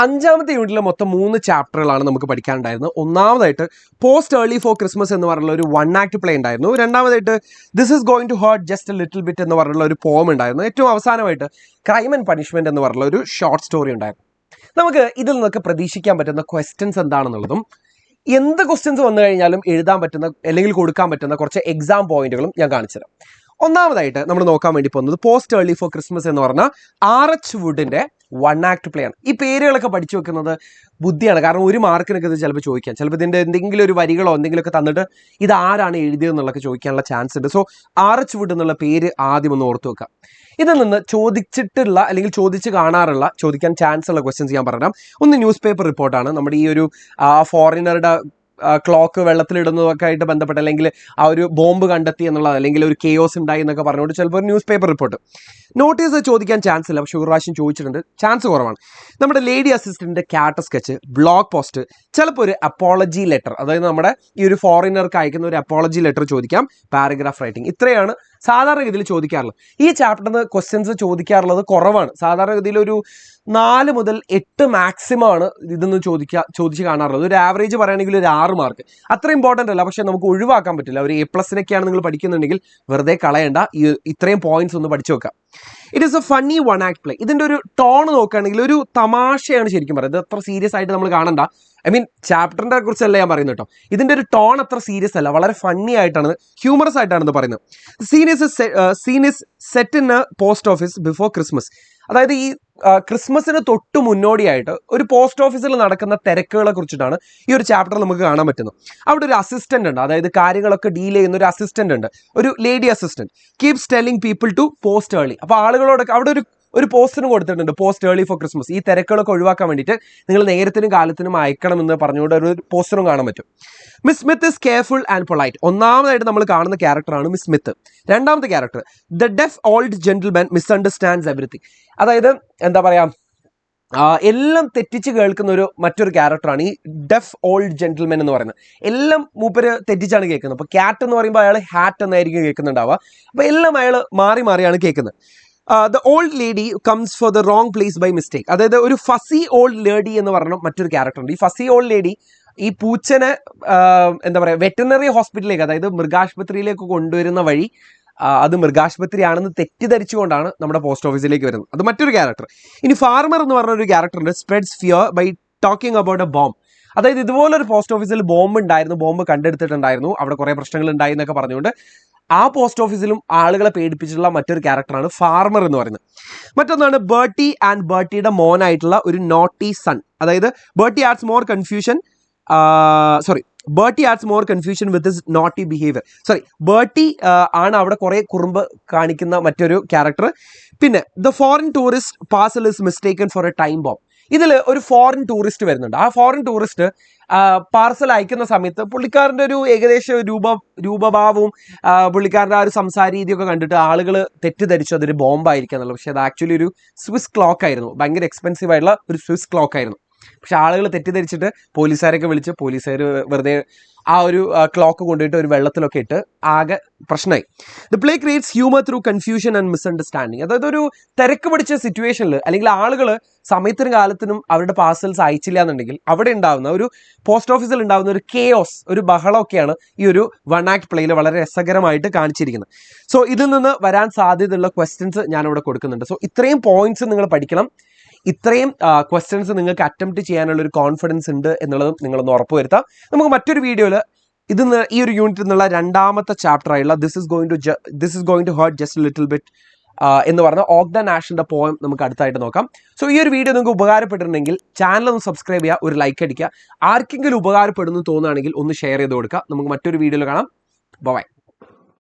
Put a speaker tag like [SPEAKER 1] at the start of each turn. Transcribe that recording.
[SPEAKER 1] അഞ്ചാമത്തെ യൂണിറ്റിലെ മൊത്തം 3 ചാപ്റ്ററുകളാണ് നമുക്ക് പഠിക്കാനുണ്ടായിരുന്നത്. ഒന്നാമതായിട്ട് പോസ്റ്റ് ഏർലി ഫോർ ക്രിസ്മസ് എന്ന് പറഞ്ഞുള്ള ഒരു 1 ആക്ട് പ്ലേ ഉണ്ടായിരുന്നു. രണ്ടാമതായിട്ട് this is going to hurt just a little bit എന്ന് പറഞ്ഞുള്ള ഒരു പോം ഉണ്ടായിരുന്നു. ഏറ്റവും അവസാനമായിട്ട് ക്രൈം ആൻഡ് പണിഷ്മെന്റ് എന്ന് പറഞ്ഞുള്ള ഒരു ഷോർട്ട് സ്റ്റോറി ഉണ്ടായിരുന്നു. നമുക്ക് ഇതിൽ നിന്നൊക്കെ പ്രതീക്ഷിക്കാൻ പറ്റുന്ന ക്വസ്റ്റ്യൻസ് എന്താണെന്നുള്ളതും എന്ത് ക്വസ്റ്റ്യൻസ് വന്നു കഴിഞ്ഞാലും എഴുതാൻ പറ്റുന്ന അല്ലെങ്കിൽ കൊടുക്കാൻ പറ്റുന്ന കുറച്ച് എക്സാം പോയിന്റുകളും ഞാൻ കാണിച്ചുതരാം. ഒന്നാമതായിട്ട് നമ്മൾ നോക്കാൻ വേണ്ടി പോകുന്നത് പോസ്റ്റ് ഏർലി ഫോർ ക്രിസ്മസ് എന്ന് പറഞ്ഞാൽ R.H. വുഡിന്റെ 1 ആക്ട് പ്ലേ ആണ്. ഈ പേരുകളൊക്കെ പഠിച്ചു വെക്കുന്നത് ബുദ്ധിയാണ്. കാരണം ഒരു മാർക്കിനൊക്കെ ഇത് ചിലപ്പോൾ ചോദിക്കാം. ചിലപ്പോൾ ഇതിൻ്റെ എന്തെങ്കിലും ഒരു വരികളോ എന്തെങ്കിലുമൊക്കെ തന്നിട്ട് ഇത് ആരാണ് എഴുതിയതെന്നുള്ളതൊക്കെ ചോദിക്കാനുള്ള ചാൻസ് ഉണ്ട്. So R.H. വുഡ് എന്നുള്ള പേര് ആദ്യം ഒന്ന് ഓർത്ത് വെക്കാം. ഇതിൽ നിന്ന് ചോദിച്ചിട്ടുള്ള അല്ലെങ്കിൽ ചോദിക്കാൻ ചാൻസ് ഉള്ള ക്വസ്റ്റ്യൻസ് ഞാൻ പറഞ്ഞുതരാം. ഒന്ന് ന്യൂസ് പേപ്പർ റിപ്പോർട്ടാണ്. നമ്മുടെ ഈ ഒരു ഫോറിനറുടെ ക്ലോക്ക് വെള്ളത്തിലിടുന്നതൊക്കെ ആയിട്ട് ബന്ധപ്പെട്ട് അല്ലെങ്കിൽ ആ ഒരു ബോംബ് കണ്ടെത്തി എന്നുള്ളത് അല്ലെങ്കിൽ ഒരു കെയോസ് ഉണ്ടായി എന്നൊക്കെ പറഞ്ഞുകൊണ്ട് ചിലപ്പോൾ ഒരു ന്യൂസ് പേപ്പർ റിപ്പോർട്ട്. നോട്ടീസ് ചോദിക്കാൻ ചാൻസ് ഇല്ല, പക്ഷെ ഒരു പ്രാവശ്യം ചോദിച്ചിട്ടുണ്ട്, ചാൻസ് കുറവാണ്. നമ്മുടെ ലേഡി അസിസ്റ്റന്റിന്റെ ക്യാരക്ടർ സ്കെച്ച്, ബ്ലോഗ് പോസ്റ്റ്, ചിലപ്പോൾ ഒരു അപ്പോളജി ലെറ്റർ, അതായത് നമ്മുടെ ഈ ഒരു ഫോറിനർക്ക് അയക്കുന്ന ഒരു അപ്പോളജി ലെറ്റർ ചോദിക്കാം, പാരഗ്രാഫ് റൈറ്റിംഗ്. ഇത്രയാണ് സാധാരണഗതിയിൽ ചോദിക്കാറുള്ളത്. ഈ ചാപ്റ്ററിന് ക്വസ്റ്റ്യൻസ് ചോദിക്കാറുള്ളത് കുറവാണ്. സാധാരണഗതിയിൽ ഒരു 4 മുതൽ 8 മാക്സിമം ആണ് ഇതൊന്ന് ചോദിച്ച് കാണാറുള്ളത്. ഒരു ആവറേജ് പറയുകയാണെങ്കിൽ ഒരു 6 മാർക്ക്. അത്ര ഇമ്പോർട്ടൻ്റ് അല്ല, പക്ഷെ നമുക്ക് ഒഴിവാക്കാൻ പറ്റില്ല. ഒരു A+നൊക്കെയാണ് നിങ്ങൾ പഠിക്കുന്നുണ്ടെങ്കിൽ വെറുതെ കളയേണ്ട, ഇത്രയും പോയിന്റ്സ് ഒന്ന് പഠിച്ചു വെക്കാം. It is A funny 1 act play. ഇതിൻ്റെ ഒരു ടോൺ നോക്കുകയാണെങ്കിൽ ഒരു തമാശയാണ് ശരിക്കും പറയുന്നത്. അത്ര സീരിയസ് ആയിട്ട് നമ്മൾ കാണണ്ട. ഐ മീൻ ചാപ്റ്ററിനെ കുറിച്ചല്ല ഞാൻ പറയുന്നത് കേട്ടോ. ഇതിൻ്റെ ഒരു ടോൺ അത്ര സീരിയസ് അല്ല, വളരെ ഫണ്ണി ആയിട്ടാണ്, ഹ്യൂമറസ് ആയിട്ടാണ് പറയുന്നത്. Scene is set in a post office before Christmas. അതായത് ഈ ക്രിസ്മസിന് തൊട്ട് മുന്നോടിയായിട്ട് ഒരു പോസ്റ്റ് ഓഫീസിൽ നടക്കുന്ന തിരക്കുകളെ കുറിച്ചിട്ടാണ് ഈ ഒരു ചാപ്റ്റർ നമുക്ക് കാണാൻ പറ്റുന്നത്. അവിടെ ഒരു അസിസ്റ്റന്റ് ഉണ്ട്, അതായത് കാര്യങ്ങളൊക്കെ ഡീൽ ചെയ്യുന്ന ഒരു അസിസ്റ്റന്റ് ഉണ്ട്, ഒരു lady assistant. Keeps telling people to post early. അപ്പോൾ ആളുകളോടൊക്കെ അവിടെ ഒരു പോസ്റ്ററും കൊടുത്തിട്ടുണ്ട്, പോസ്റ്റ് ഏർലി ഫോർ ക്രിസ്മസ്. ഈ തിരക്കുകളൊക്കെ ഒഴിവാക്കാൻ വേണ്ടിയിട്ട് നിങ്ങൾ നേരത്തിനും കാലത്തിനും അയക്കണമെന്ന് പറഞ്ഞുകൊണ്ട് ഒരു പോസ്റ്ററും കാണാൻ പറ്റും. Miss Smith is careful and polite. ഒന്നാമതായിട്ട് നമ്മൾ കാണുന്ന ക്യാരക്ടറാണ് മിസ് സ്മിത്ത്. രണ്ടാമത്തെ character the deaf old gentleman misunderstands everything. അതായത് എന്താ പറയാ, എല്ലാം തെറ്റിച്ച് കേൾക്കുന്ന മറ്റൊരു ക്യാരക്ടറാണ് ഈ ഡെഫ് ഓൾഡ് ജെന്റിൽമെൻ എന്ന് പറയുന്നത്. എല്ലാം മൂപ്പര് തെറ്റിച്ചാണ് കേൾക്കുന്നത്. അപ്പോൾ ക്യാറ്റ് എന്ന് പറയുമ്പോൾ അയാൾ ഹാറ്റ് എന്നായിരിക്കും കേൾക്കുന്നുണ്ടാവുക. അപ്പോൾ എല്ലാം അയാൾ മാറിയാണ് കേൾക്കുന്നത്. The old lady comes for the wrong place by mistake. അതായത് ഒരു ഫസി ഓൾഡ് ലേഡി എന്ന് പറഞ്ഞ മറ്റൊരു ക്യാരക്ടറുണ്ട്. ഈ ഫസി ഓൾഡ് ലേഡി ഈ പൂച്ചനെ എന്താ പറയുക വെറ്ററിനറി ഹോസ്പിറ്റലിലേക്ക്, അതായത് മൃഗാശുപത്രിയിലേക്ക് കൊണ്ടുവരുന്ന വഴി അത് മൃഗാശുപത്രിയാണെന്ന് തെറ്റിദ്ധരിച്ചുകൊണ്ടാണ് നമ്മുടെ പോസ്റ്റ് ഓഫീസിലേക്ക് വരുന്നത്. അത് മറ്റൊരു ക്യാരക്ടർ. ഇനി ഫാർമർ എന്ന് പറഞ്ഞൊരു ക്യാരക്ടറുണ്ട്. Spreads fear by talking about a bomb. അതായത് ഇതുപോലൊരു പോസ്റ്റ് ഓഫീസിൽ ബോംബ് ഉണ്ടായിരുന്നു, ബോംബ് കണ്ടെടുത്തിട്ടുണ്ടായിരുന്നു, അവിടെ കുറേ പ്രശ്നങ്ങൾ ഉണ്ടായി എന്നൊക്കെ പറഞ്ഞുകൊണ്ട് ആ പോസ്റ്റ് ഓഫീസിലും ആളുകളെ പേടിപ്പിച്ചിട്ടുള്ള മറ്റൊരു ക്യാരക്ടറാണ് ഫാർമർ എന്ന് പറയുന്നത്. മറ്റൊന്നാണ് ബേർട്ടി ആൻഡ് ബേർട്ടിയുടെ മോനായിട്ടുള്ള ഒരു നോട്ടി സൺ. അതായത് Bertie adds more confusion with his naughty behaviour. Bertie ആണ് അവിടെ കുറേ കുറുമ്പ് കാണിക്കുന്ന മറ്റൊരു ക്യാരക്ടർ. പിന്നെ the foreign tourist parcel is mistaken for a time bomb. ഇതിൽ ഒരു ഫോറിൻ ടൂറിസ്റ്റ് വരുന്നുണ്ട്. ആ ഫോറിൻ ടൂറിസ്റ്റ് പാർസൽ അയക്കുന്ന സമയത്ത് പുള്ളിക്കാരൻ്റെ ഒരു ഏകദേശം രൂപഭാവവും പുള്ളിക്കാരൻ്റെ ആ ഒരു സംസാര രീതിയൊക്കെ കണ്ടിട്ട് ആളുകൾ തെറ്റിദ്ധരിച്ചു അതൊരു ബോംബായിരിക്കും എന്നുള്ളത്. പക്ഷേ അത് ആക്ച്വലി ഒരു സ്വിസ് ക്ലോക്ക് ആയിരുന്നു. ഭയങ്കര എക്സ്പെൻസീവ് ആയിട്ടുള്ള ഒരു സ്വിസ് ക്ലോക്ക് ആയിരുന്നു. പക്ഷെ ആളുകൾ തെറ്റിദ്ധരിച്ചിട്ട് പോലീസുകാരൊക്കെ വിളിച്ച് പോലീസുകാർ വെറുതെ ആ ഒരു ക്ലോക്ക് കൊണ്ടുപോയിട്ട് ഒരു വെള്ളത്തിലൊക്കെ ഇട്ട് ആകെ പ്രശ്നമായി. The play creates humour through confusion and misunderstanding. അതായത് ഒരു തിരക്ക് പിടിച്ച സിറ്റുവേഷനിൽ അല്ലെങ്കിൽ ആളുകൾ സമയത്തിനും കാലത്തിനും അവരുടെ പാർസൽസ് അയച്ചില്ല എന്നുണ്ടെങ്കിൽ അവിടെ ഉണ്ടാകുന്ന ഒരു പോസ്റ്റ് ഓഫീസിൽ ഉണ്ടാകുന്ന ഒരു കെയോസ്, ഒരു ബഹളമൊക്കെയാണ് ഈ ഒരു 1 ആക്ട് പ്ലേയിൽ വളരെ രസകരമായിട്ട് കാണിച്ചിരിക്കുന്നത്. സോ ഇതിൽ നിന്ന് വരാൻ സാധ്യതയുള്ള ക്വസ്റ്റ്യൻസ് ഞാനിവിടെ കൊടുക്കുന്നുണ്ട്. സോ ഇത്രയും പോയിന്റ്സ് നിങ്ങൾ പഠിക്കണം. ഇത്രയും ക്വസ്റ്റ്യൻസ് നിങ്ങൾക്ക് അറ്റംപ്റ്റ് ചെയ്യാനുള്ള ഒരു കോൺഫിഡൻസ് ഉണ്ട് എന്നുള്ളതും നിങ്ങളൊന്ന് ഉറപ്പുവരുത്താം. നമുക്ക് മറ്റൊരു വീഡിയോയിൽ ഈ ഒരു യൂണിറ്റിൽ നിന്നുള്ള രണ്ടാമത്തെ ചാപ്റ്റർ ആയുള്ള this is going to hurt just little bit എന്ന് പറഞ്ഞ ഓഗ്ഡൻ ആഷിന്റെ പോയം നമുക്ക് അടുത്തായിട്ട് നോക്കാം. സോ ഈ ഒരു വീഡിയോ നിങ്ങൾക്ക് ഉപകാരപ്പെട്ടിട്ടുണ്ടെങ്കിൽ ചാനൽ ഒന്ന് സബ്സ്ക്രൈബ് ചെയ്യുക, ഒരു ലൈക്ക് അടിക്കുക. ആർക്കെങ്കിലും ഉപകാരപ്പെടുന്നു തോന്നുകയാണെങ്കിൽ ഒന്ന് ഷെയർ ചെയ്ത് കൊടുക്കുക. നമുക്ക് മറ്റൊരു വീഡിയോയിൽ കാണാം. ബൈ.